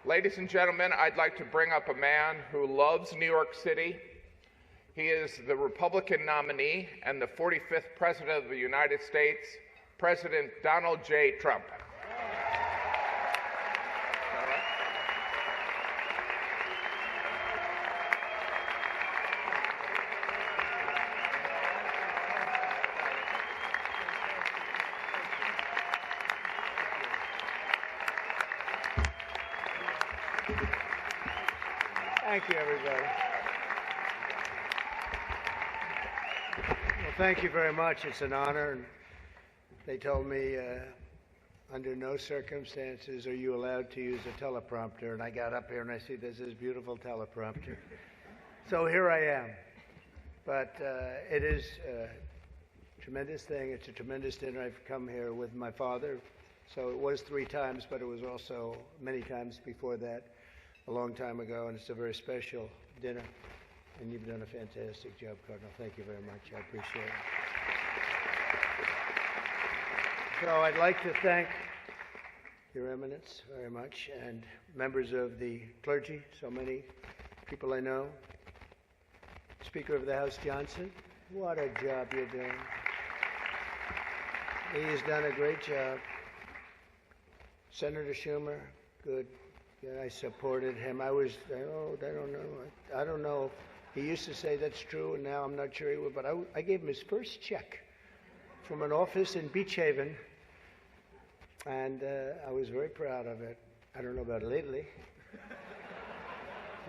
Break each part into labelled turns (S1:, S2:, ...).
S1: Ladies and gentlemen, I'd like to bring up a man who loves New York City. He is the Republican nominee and the 45th President of the United States, President Donald J. Trump.
S2: Thank you, everybody. Well, thank you very much. It's an honor. And they told me under no circumstances are you allowed to use a teleprompter. And I got up here and I see there's this beautiful teleprompter. So here I am. But it is a tremendous thing. It's a tremendous dinner. I've come here with my father. So it was 3 times, but it was also many times before that, a long time ago, and it's a very special dinner. And you've done a fantastic job, Cardinal. Thank you very much. I appreciate it. So I'd like to thank Your Eminence very much, and members of the clergy, so many people I know. Speaker of the House Johnson, what a job you're doing. He's done a great job. Senator Schumer, good. Yeah, I supported him. I don't know. He used to say that's true, and now I'm not sure he would, but I gave him his first check from an office in Beach Haven, and I was very proud of it. I don't know about lately.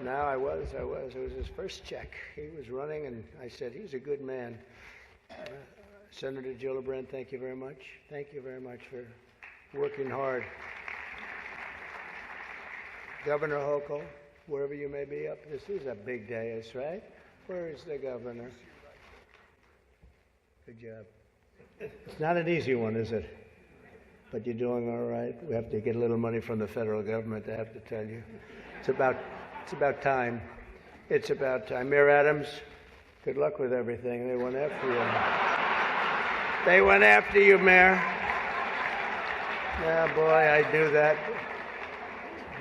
S2: Now I was. It was his first check. He was running, and I said, he's a good man. Senator Gillibrand, thank you very much. Thank you very much for working hard. Governor Hochul, wherever you may be up, this is a big day, that's right. Where is the governor? Good job. It's not an easy one, is it? But you're doing all right. We have to get a little money from the federal government, I have to tell you. It's about time. It's about time. Mayor Adams, good luck with everything. They went after you. They went after you, Mayor. Yeah, boy, I knew that.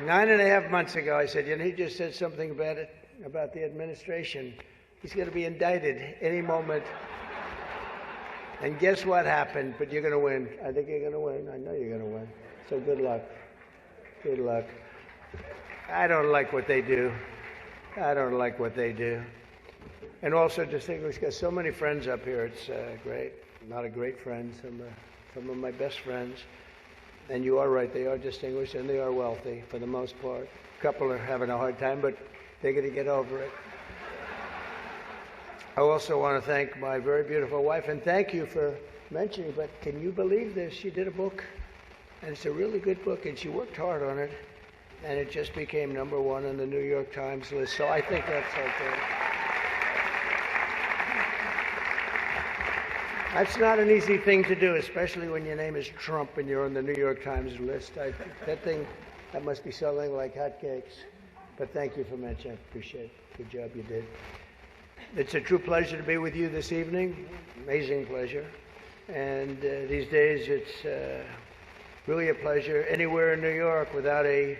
S2: 9.5 months ago, I said, he just said something about the administration. He's going to be indicted any moment. And guess what happened? But you're going to win. I think you're going to win. I know you're going to win. So good luck. Good luck. I don't like what they do. And also distinguished, got so many friends up here. It's great. A lot of great friends. Some of my best friends. And you are right, they are distinguished and they are wealthy for the most part. A couple are having a hard time, but they're going to get over it. I also want to thank my very beautiful wife, and thank you for mentioning, but can you believe this? She did a book, and it's a really good book, and she worked hard on it, and it just became #1 on the New York Times list, so I think that's okay. That's not an easy thing to do, especially when your name is Trump and you're on the New York Times list. That must be selling like hotcakes. But thank you for mentioning. I appreciate it. Good job you did. It's a true pleasure to be with you this evening. Amazing pleasure. And these days it's really a pleasure anywhere in New York without a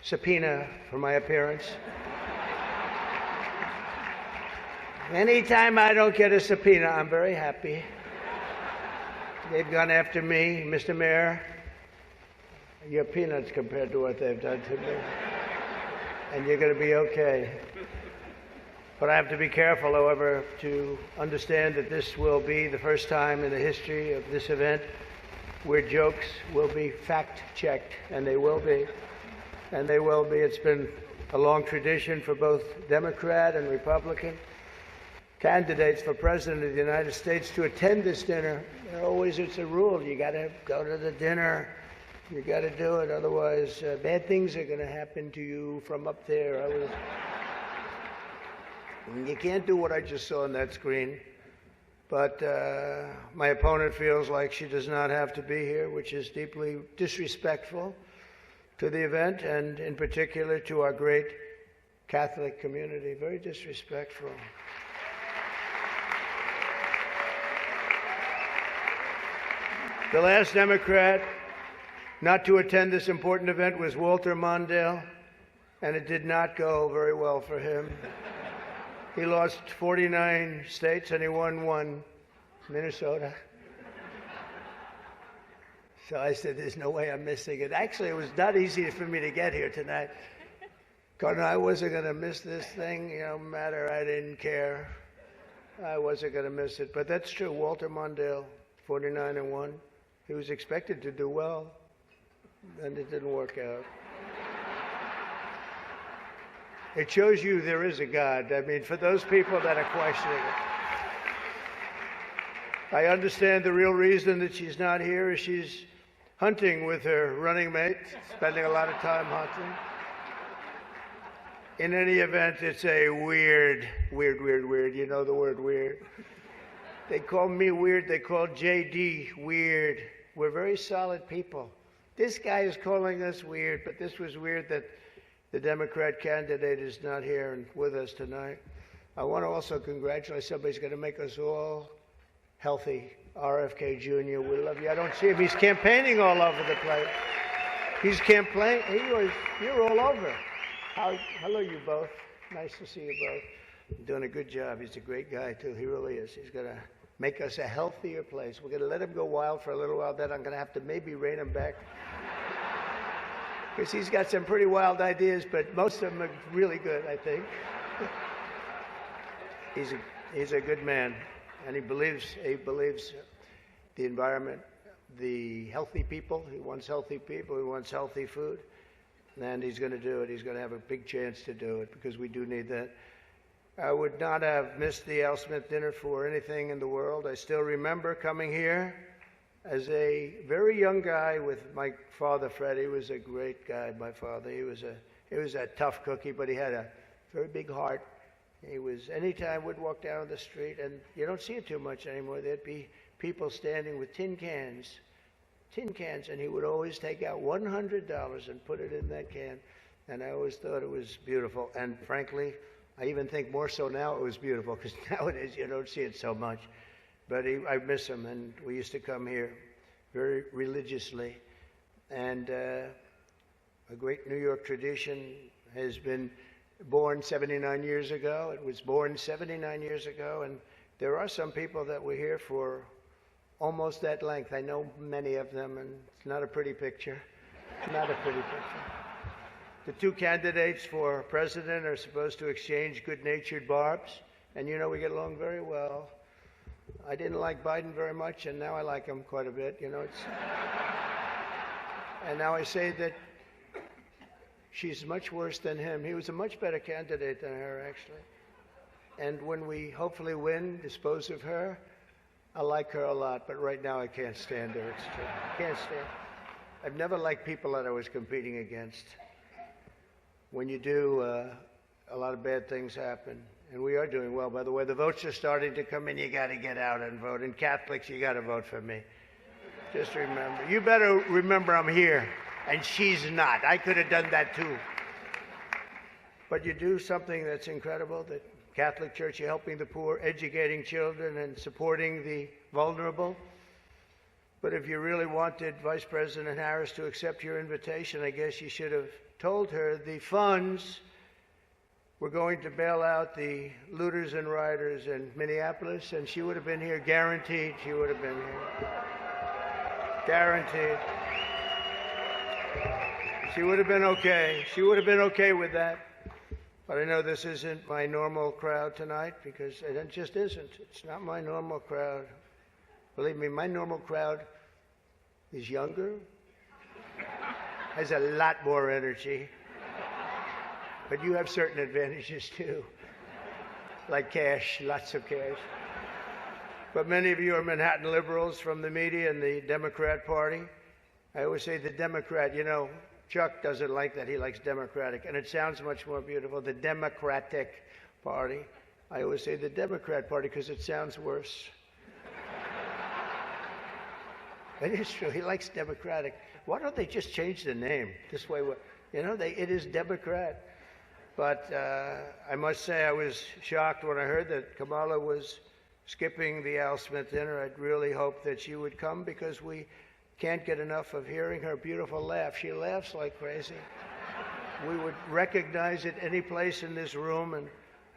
S2: subpoena for my appearance. Anytime I don't get a subpoena, I'm very happy. They've gone after me, Mr. Mayor. You're peanuts compared to what they've done to me. And you're going to be okay. But I have to be careful, however, to understand that this will be the first time in the history of this event where jokes will be fact-checked, and they will be. And they will be. It's been a long tradition for both Democrat and Republican candidates for President of the United States to attend this dinner. It's a rule. You got to go to the dinner. You got to do it. Otherwise, bad things are going to happen to you from up there. You can't do what I just saw on that screen. But my opponent feels like she does not have to be here, which is deeply disrespectful to the event and in particular to our great Catholic community. Very disrespectful. The last Democrat not to attend this important event was Walter Mondale. and it did not go very well for him. He lost 49 states and he won one, Minnesota. So I said, there's no way I'm missing it. Actually, it was not easy for me to get here tonight. Because I wasn't going to miss this thing, no matter, I didn't care. I wasn't going to miss it. But that's true. Walter Mondale, 49-1. He was expected to do well, and it didn't work out. It shows you there is a God. I mean, for those people that are questioning it. I understand the real reason that she's not here is she's hunting with her running mate, spending a lot of time hunting. In any event, it's a weird. You know the word weird. They call me weird. They call J.D. weird. We're very solid people. This guy is calling us weird, but this was weird that the Democrat candidate is not here and with us tonight. I want to also congratulate somebody's going to make us all healthy. RFK Jr., we love you. I don't see him. He's campaigning all over the place. He's campaigning. You're all over. Hello, you both. Nice to see you both. You're doing a good job. He's a great guy, too. He really is. He's going to make us a healthier place. We're going to let him go wild for a little while. Then I'm going to have to maybe rein him back. Because he's got some pretty wild ideas, but most of them are really good, I think. He's a good man, and he believes the environment, the healthy people. He wants healthy people. He wants healthy food, and he's going to do it. He's going to have a big chance to do it because we do need that. I would not have missed the Al Smith dinner for anything in the world. I still remember coming here as a very young guy with my father, Fred. He was a great guy, my father. He was a tough cookie, but he had a very big heart. Anytime we'd walk down the street, and you don't see it too much anymore, there'd be people standing with tin cans, and he would always take out $100 and put it in that can. And I always thought it was beautiful. And frankly, I even think more so now it was beautiful, because nowadays you don't see it so much. But I miss him, and we used to come here very religiously. And a great New York tradition has been born 79 years ago. It was born 79 years ago, and there are some people that were here for almost that length. I know many of them, and it's not a pretty picture. Not a pretty picture. The two candidates for president are supposed to exchange good-natured barbs, and you know we get along very well. I didn't like Biden very much, and now I like him quite a bit. And now I say that she's much worse than him. He was a much better candidate than her, actually. And when we hopefully win, dispose of her, I like her a lot, but right now I can't stand her. It's true. I can't stand. I've never liked people that I was competing against. When you do, a lot of bad things happen. And we are doing well. By the way, the votes are starting to come in. You got to get out and vote. And Catholics, you got to vote for me. Just remember. You better remember I'm here, and she's not. I could have done that too. But you do something that's incredible. The Catholic Church, you're helping the poor, educating children, and supporting the vulnerable. But if you really wanted Vice President Harris to accept your invitation, I guess you should have told her the funds were going to bail out the looters and rioters in Minneapolis, and she would have been here, guaranteed she would have been here. Guaranteed. She would have been okay. She would have been okay with that. But I know this isn't my normal crowd tonight, because it just isn't. It's not my normal crowd. Believe me, my normal crowd is younger, has a lot more energy. But you have certain advantages too, like cash, lots of cash. But many of you are Manhattan liberals from the media and the Democrat Party. I always say the Democrat, Chuck doesn't like that. He likes Democratic, and it sounds much more beautiful, the Democratic Party. I always say the Democrat Party because it sounds worse. It is true. He likes Democratic. Why don't they just change the name? This way, it is Democrat. But I must say I was shocked when I heard that Kamala was skipping the Al Smith dinner. I'd really hoped that she would come, because we can't get enough of hearing her beautiful laugh. She laughs like crazy. we would recognize it any place in this room, and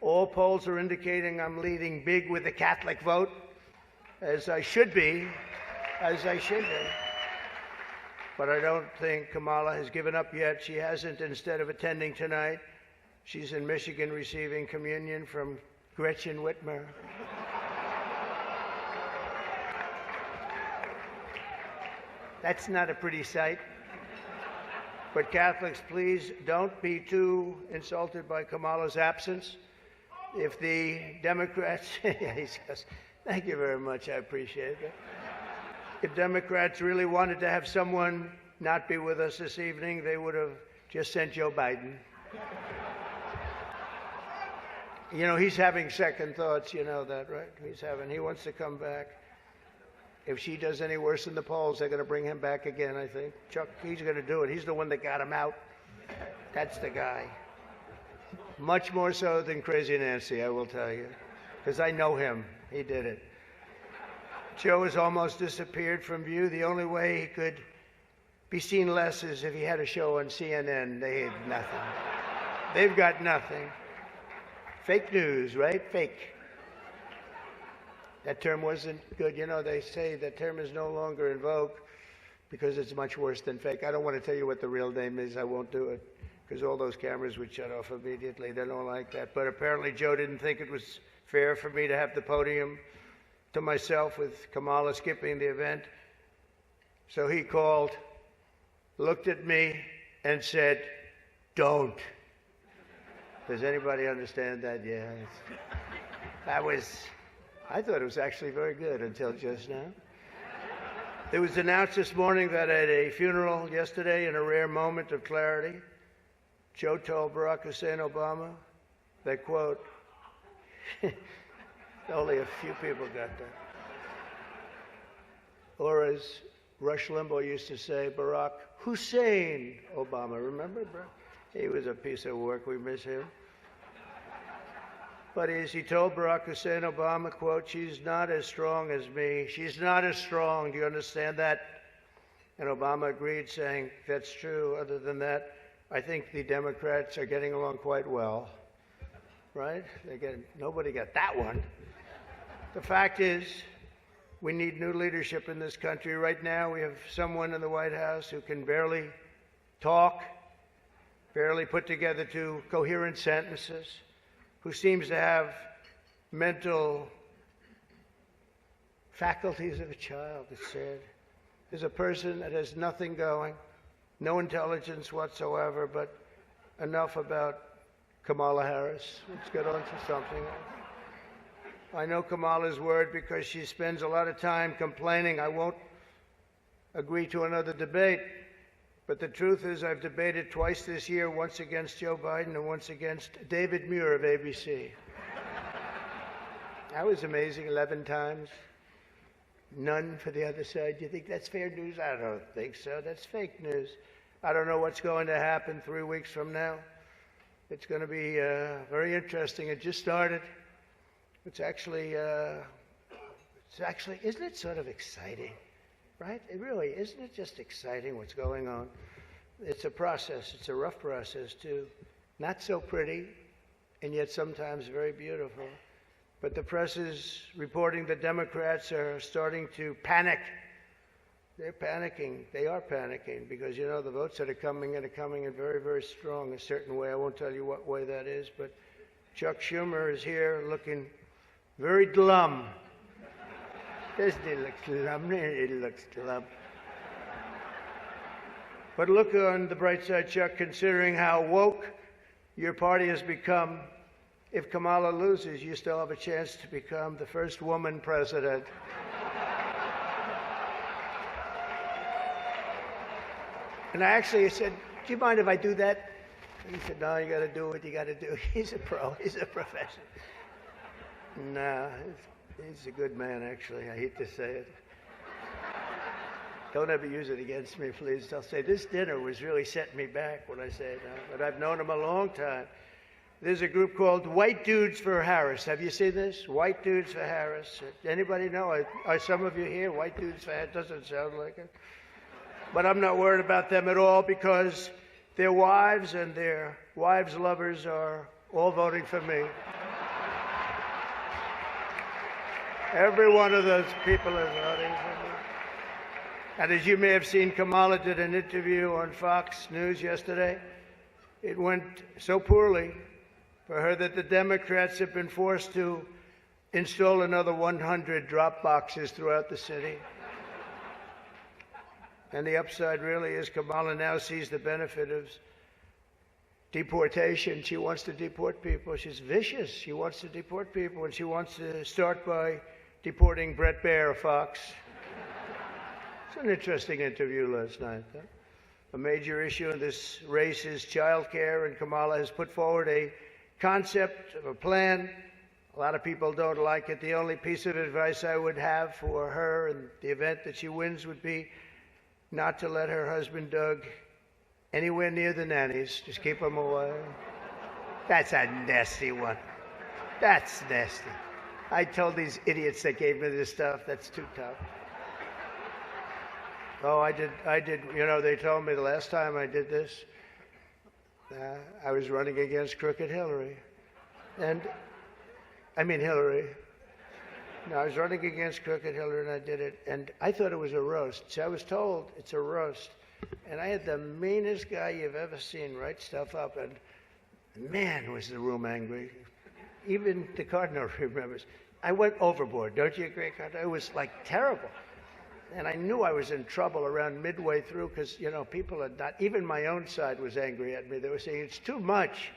S2: all polls are indicating I'm leading big with the Catholic vote, as I should be, But I don't think Kamala has given up yet. She hasn't. Instead of attending tonight, she's in Michigan receiving communion from Gretchen Whitmer. That's not a pretty sight. But Catholics, please don't be too insulted by Kamala's absence. If the Democrats, thank you very much, I appreciate it. If Democrats really wanted to have someone not be with us this evening, they would have just sent Joe Biden. You know, he's having second thoughts, you know that, right? He wants to come back. If she does any worse in the polls, they're going to bring him back again, I think. Chuck, he's going to do it. He's the one that got him out. That's the guy. Much more so than Crazy Nancy, I will tell you, because I know him. He did it. Joe has almost disappeared from view. The only way he could be seen less is if he had a show on CNN. They had nothing. They've got nothing. Fake news, right? Fake. That term wasn't good. You know, they say that term is no longer in vogue because it's much worse than fake. I don't want to tell you what the real name is. I won't do it because all those cameras would shut off immediately. They don't like that. But apparently Joe didn't think it was fair for me to have the podium to myself with Kamala skipping the event. So he called, looked at me, and said, "Don't." Does anybody understand that? Yeah. I thought it was actually very good until just now. It was announced this morning that at a funeral yesterday, in a rare moment of clarity, Joe told Barack Hussein Obama that, quote, only a few people got that. Or as Rush Limbaugh used to say, Barack Hussein Obama. Remember, bro? He was a piece of work. We miss him. But as he told Barack Hussein Obama, quote, "She's not as strong as me. She's not as strong. Do you understand that?" And Obama agreed, saying, "That's true. Other than that, I think the Democrats are getting along quite well." Right? Nobody got that one. The fact is, we need new leadership in this country. Right now, we have someone in the White House who can barely talk, barely put together two coherent sentences, who seems to have mental faculties of a child, it's said. There's a person that has nothing going, no intelligence whatsoever, but enough about Kamala Harris. Let's get on to something else. I know Kamala's word because she spends a lot of time complaining. I won't agree to another debate. But the truth is, I've debated twice this year, once against Joe Biden and once against David Muir of ABC. That was amazing, 11 times. None for the other side. Do you think that's fair news? I don't think so. That's fake news. I don't know what's going to happen 3 weeks from now. It's going to be very interesting. It just started. It's actually, isn't it sort of exciting? Right? It really, isn't it just exciting what's going on? It's a process. It's a rough process, too. Not so pretty, and yet sometimes very beautiful. But the press is reporting that Democrats are starting to panic. They're panicking. They are panicking because, you know, the votes that are coming in very, very strong, a certain way. I won't tell you what way that is, but Chuck Schumer is here looking very glum. Doesn't it look glum? It looks glum. But look on the bright side, Chuck, considering how woke your party has become. If Kamala loses, you still have a chance to become the first woman president. And I actually said, "Do you mind if I do that?" And he said, "No, you got to do what you got to do." He's a pro. He's a professional. No, he's a good man, actually. I hate to say it. Don't ever use it against me, please. They'll say, this dinner was really setting me back when I say that. But I've known him a long time. There's a group called White Dudes for Harris. Have you seen this? White Dudes for Harris. Anybody know? Are some of you here? White Dudes for Harris? Doesn't sound like it. But I'm not worried about them at all because their wives and their wives' lovers are all voting for me. Every one of those people is voting for me. And as you may have seen, Kamala did an interview on Fox News yesterday. It went so poorly for her that the Democrats have been forced to install another 100 drop boxes throughout the city. And the upside really is Kamala now sees the benefit of deportation. She wants to deport people. She's vicious. She wants to deport people, and she wants to start by deporting Bret Baier of Fox. It's an interesting interview last night. Huh? A major issue in this race is child care, and Kamala has put forward a concept of a plan. A lot of people don't like it. The only piece of advice I would have for her in the event that she wins would be not to let her husband, Doug, anywhere near the nannies. Just keep them away. That's a nasty one. That's nasty. I told these idiots that gave me this stuff, that's too tough. Oh, I did. You know, they told me the last time I did this, I was running against Crooked Hillary. Hillary. No, I was running against Crooked Hillary, and I did it. And I thought it was a roast. So I was told it's a roast. And I had the meanest guy you've ever seen write stuff up. And man, was the room angry. Even the Cardinal remembers. I went overboard. Don't you agree, Cardinal? It was like terrible. And I knew I was in trouble around midway through because, you know, people had not, even my own side was angry at me. They were saying, it's too much.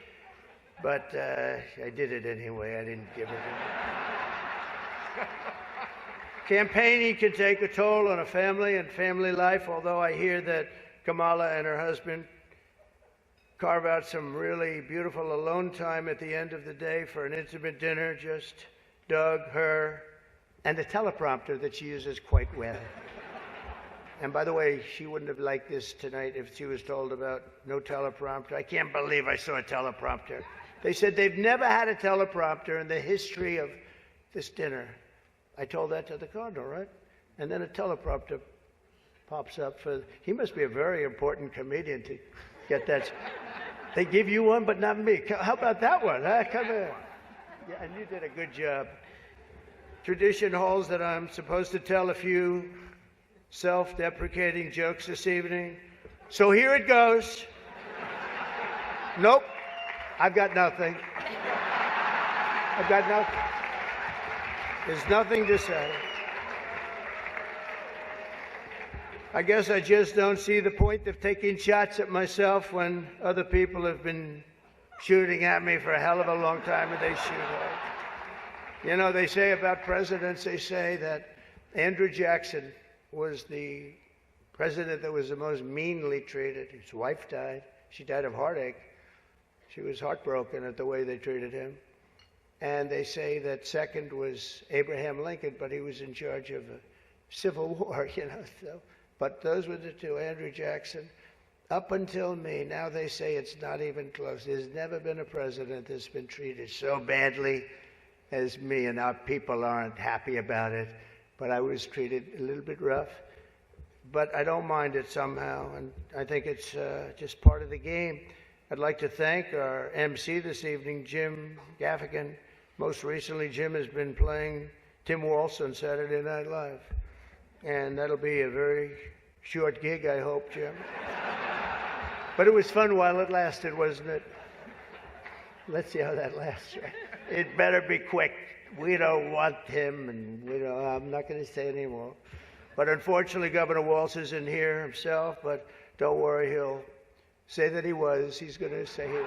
S2: But I did it anyway. I didn't give it in. Campaigning can take a toll on a family and family life, although I hear that Kamala and her husband carve out some really beautiful alone time at the end of the day for an intimate dinner, just Doug, her, and the teleprompter that she uses quite well. And by the way, she wouldn't have liked this tonight if she was told about no teleprompter. I can't believe I saw a teleprompter. They said they've never had a teleprompter in the history of this dinner. I told that to the Cardinal, right? And then a teleprompter pops up for, he must be a very important comedian to get that. They give you one, but not me. How about that one? Huh? Come here. Yeah, and you did a good job. Tradition holds that I'm supposed to tell a few self-deprecating jokes this evening. So here it goes. Nope. I've got nothing. I've got nothing. There's nothing to say. I guess I just don't see the point of taking shots at myself when other people have been shooting at me for a hell of a long time and they shoot hard. You know, they say about presidents, they say that Andrew Jackson was the president that was the most meanly treated. His wife died. She died of heartache. She was heartbroken at the way they treated him. And they say that second was Abraham Lincoln, but he was in charge of a civil war, you know. So, but those were the two, Andrew Jackson. Up until me, now they say it's not even close. There's never been a president that's been treated so badly as me, and our people aren't happy about it. But I was treated a little bit rough. But I don't mind it somehow, and I think it's just part of the game. I'd like to thank our MC this evening, Jim Gaffigan. Most recently, Jim has been playing Tim Waltz on Saturday Night Live. And that'll be a very short gig, I hope, Jim. But it was fun while it lasted, wasn't it? Let's see how that lasts. It better be quick. We don't want him, and I'm not going to say anymore. But unfortunately, Governor Waltz isn't here himself, but don't worry, he'll say that he was. He's going to say he was.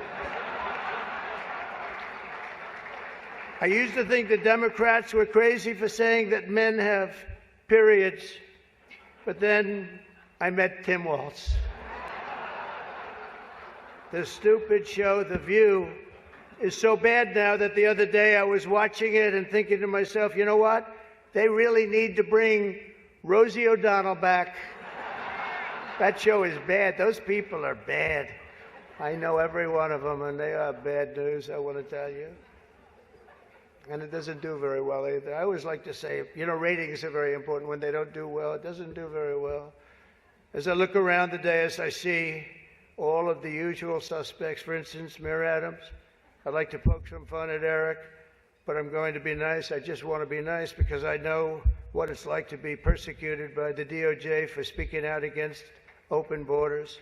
S2: I used to think the Democrats were crazy for saying that men have periods, but then I met Tim Waltz. The stupid show, The View, is so bad now that the other day I was watching it and thinking to myself, you know what? They really need to bring Rosie O'Donnell back. That show is bad. Those people are bad. I know every one of them, and they are bad news, I want to tell you. And it doesn't do very well either. I always like to say, you know, ratings are very important. When they don't do well, it doesn't do very well. As I look around the dais, I see all of the usual suspects. For instance, Mayor Adams, I'd like to poke some fun at Eric, but I'm going to be nice. I just want to be nice because I know what it's like to be persecuted by the DOJ for speaking out against open borders.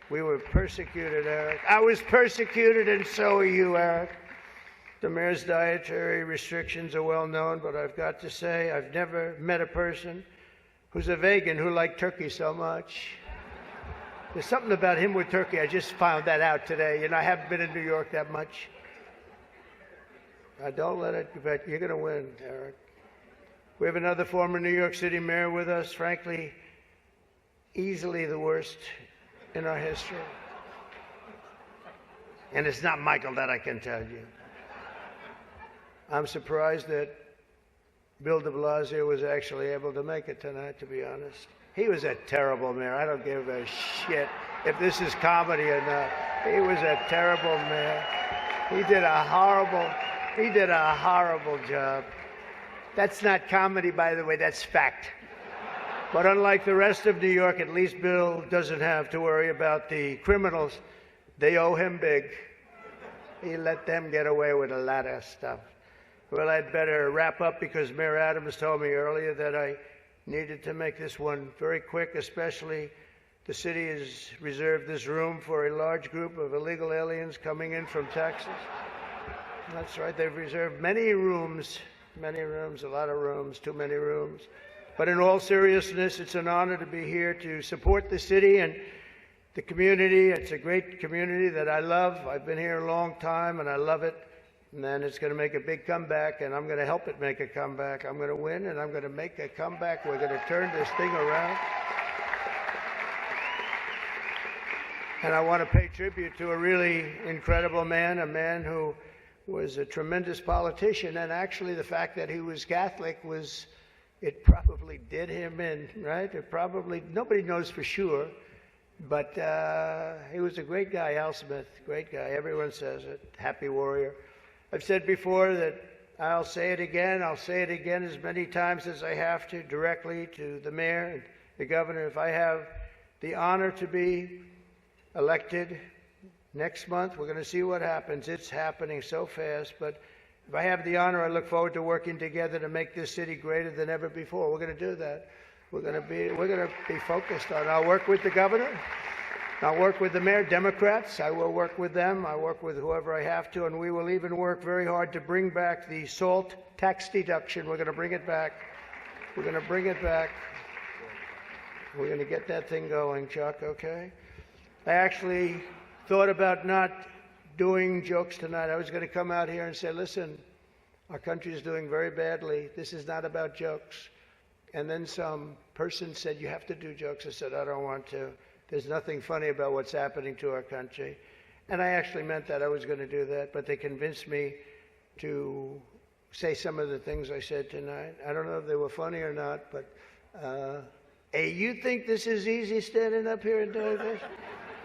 S2: We were persecuted, Eric. I was persecuted, and so are you, Eric. The mayor's dietary restrictions are well known, but I've got to say I've never met a person who's a vegan who liked turkey so much. There's something about him with turkey. I just found that out today. You know, I haven't been in New York that much. Don't let it, but you're going to win, Eric. We have another former New York City mayor with us, frankly, easily the worst in our history. And it's not Michael, that I can tell you. I'm surprised that Bill de Blasio was actually able to make it tonight, to be honest. He was a terrible mayor. I don't give a shit if this is comedy or not. He was a terrible mayor. He did a horrible job. That's not comedy, by the way, that's fact. But unlike the rest of New York, at least Bill doesn't have to worry about the criminals. They owe him big. He let them get away with a lot of stuff. Well, I'd better wrap up because Mayor Adams told me earlier that I needed to make this one very quick, especially the city has reserved this room for a large group of illegal aliens coming in from Texas. That's right, they've reserved many rooms, a lot of rooms, too many rooms. But in all seriousness, it's an honor to be here to support the city and the community. It's a great community that I love. I've been here a long time and I love it. And then it's going to make a big comeback, and I'm going to help it make a comeback. I'm going to win, and I'm going to make a comeback. We're going to turn this thing around. And I want to pay tribute to a really incredible man, a man who was a tremendous politician. And actually, the fact that he was Catholic it probably did him in, right? It probably, nobody knows for sure. But he was a great guy, Al Smith, great guy. Everyone says it, happy warrior. I've said before that I'll say it again as many times as I have to, directly to the mayor and the governor. If I have the honor to be elected next month, we're going to see what happens. It's happening so fast, but if I have the honor, I look forward to working together to make this city greater than ever before. We're going to do that. We're going to be focused on it. I'll work with the governor. I'll work with the mayor, Democrats. I will work with them. I work with whoever I have to, and we will even work very hard to bring back the SALT tax deduction. We're going to bring it back. We're going to bring it back. We're going to get that thing going, Chuck, okay? I actually thought about not doing jokes tonight. I was going to come out here and say, listen, our country is doing very badly. This is not about jokes. And then some person said, you have to do jokes. I said, I don't want to. There's nothing funny about what's happening to our country. And I actually meant that. I was going to do that. But they convinced me to say some of the things I said tonight. I don't know if they were funny or not, but hey, you think this is easy standing up here and doing this?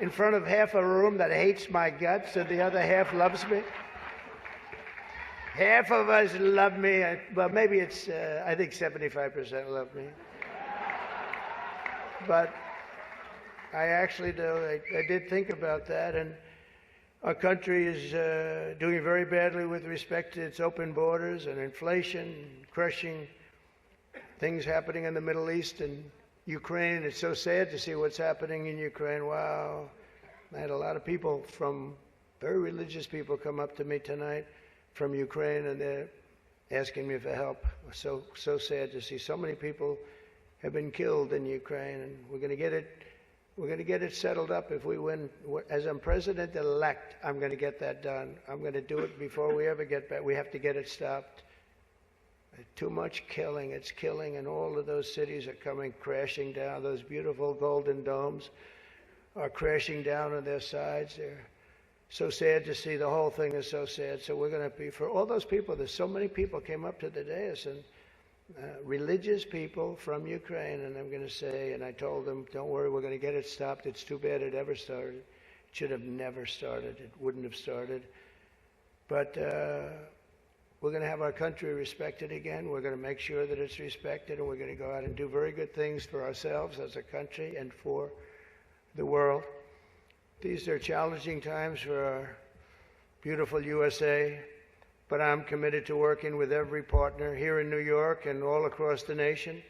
S2: In front of half a room that hates my guts and the other half loves me? Half of us love me. Well, maybe it's, I think 75% love me. But I actually do. I did think about that, and our country is doing very badly with respect to its open borders and inflation, crushing things happening in the Middle East and Ukraine. It's so sad to see what's happening in Ukraine. Wow. I had a lot of people very religious people come up to me tonight from Ukraine, and they're asking me for help. So sad to see so many people have been killed in Ukraine, and we're going to get it settled up if we win. As I'm president-elect, I'm going to get that done. I'm going to do it before we ever get back. We have to get it stopped. Too much killing. It's killing, and all of those cities are coming crashing down. Those beautiful golden domes are crashing down on their sides. They're so sad to see. The whole thing is so sad. So we're going to be, for all those people, there's so many people came up to the dais, and religious people from Ukraine, and I'm going to say, and I told them, don't worry, we're going to get it stopped. It's too bad it ever started. It should have never started. It wouldn't have started. But we're going to have our country respected again. We're going to make sure that it's respected, and we're going to go out and do very good things for ourselves as a country and for the world. These are challenging times for our beautiful USA, but I'm committed to working with every partner here in New York and all across the nation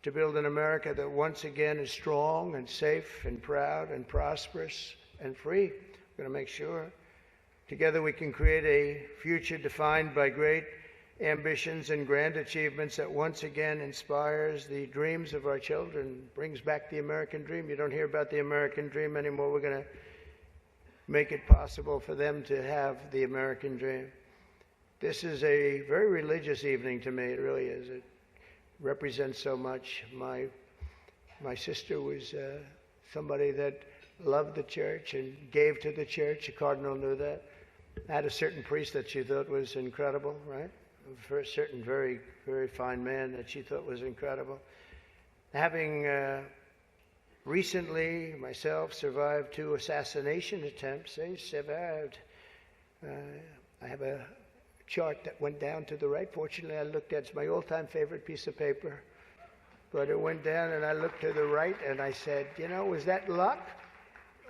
S2: to build an America that once again is strong and safe and proud and prosperous and free. We're going to make sure together we can create a future defined by great ambitions and grand achievements that once again inspires the dreams of our children, brings back the American dream. You don't hear about the American dream anymore. We're going to make it possible for them to have the American dream. This is a very religious evening to me. It really is. It represents so much. My sister was somebody that loved the church and gave to the church. The cardinal knew that. Had a certain priest that she thought was incredible, right? For a certain very, very fine man that she thought was incredible. Having recently myself survived 2 assassination attempts. They survived. I have a chart that went down to the right. Fortunately, I looked at it's my all-time favorite piece of paper. But it went down and I looked to the right and I said, you know, was that luck?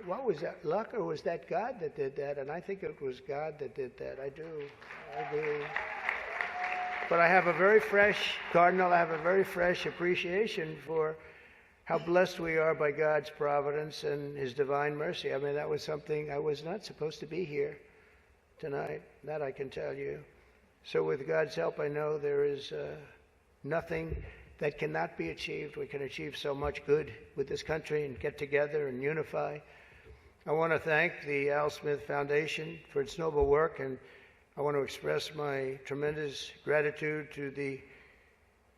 S2: What was that, luck, or was that God that did that? And I think it was God that did that. I do. But I have a very fresh, Cardinal, I have a very fresh appreciation for how blessed we are by God's providence and His divine mercy. I mean, that was something, I was not supposed to be here tonight. That I can tell you. So with God's help, I know there is nothing that cannot be achieved. We can achieve so much good with this country and get together and unify. I want to thank the Al Smith Foundation for its noble work, and I want to express my tremendous gratitude to the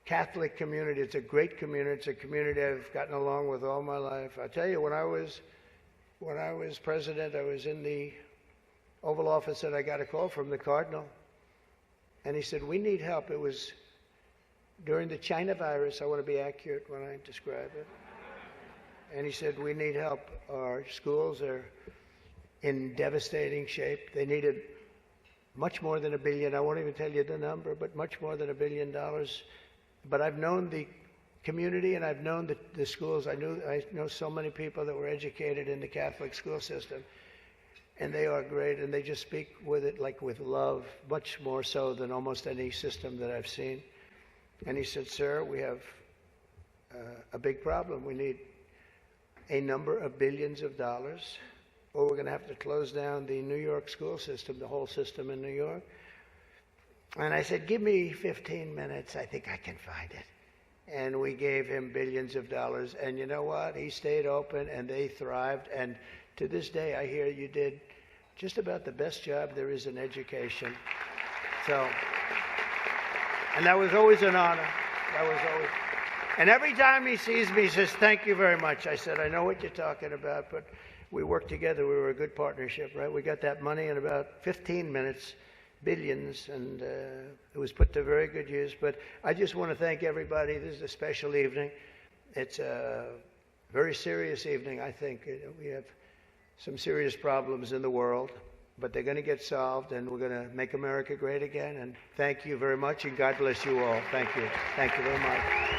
S2: Catholic community. It's a great community. It's a community I've gotten along with all my life. I tell you, when I was president, I was in the Oval Office and I got a call from the Cardinal, and he said, we need help. It was during the China virus. I want to be accurate when I describe it. And he said, we need help. Our schools are in devastating shape. They needed much more than $1 billion. I won't even tell you the number, but much more than $1 billion. But I've known the community and I've known the schools. I know so many people that were educated in the Catholic school system. And they are great, and they just speak with it like with love, much more so than almost any system that I've seen. And he said, sir, we have a big problem. We need a number of billions of dollars, or we're going to have to close down the New York school system, the whole system in New York. And I said, give me 15 minutes. I think I can find it. And we gave him billions of dollars. And you know what? He stayed open, and they thrived. And to this day, I hear you did just about the best job there is in education. So, and that was always an honor. That was always. And every time he sees me, he says, thank you very much. I said, I know what you're talking about, but we worked together. We were a good partnership, right? We got that money in about 15 minutes, billions, and it was put to very good use. But I just want to thank everybody. This is a special evening. It's a very serious evening, I think. We have some serious problems in the world, but they're going to get solved, and we're going to make America great again. And thank you very much, and God bless you all. Thank you. Thank you very much.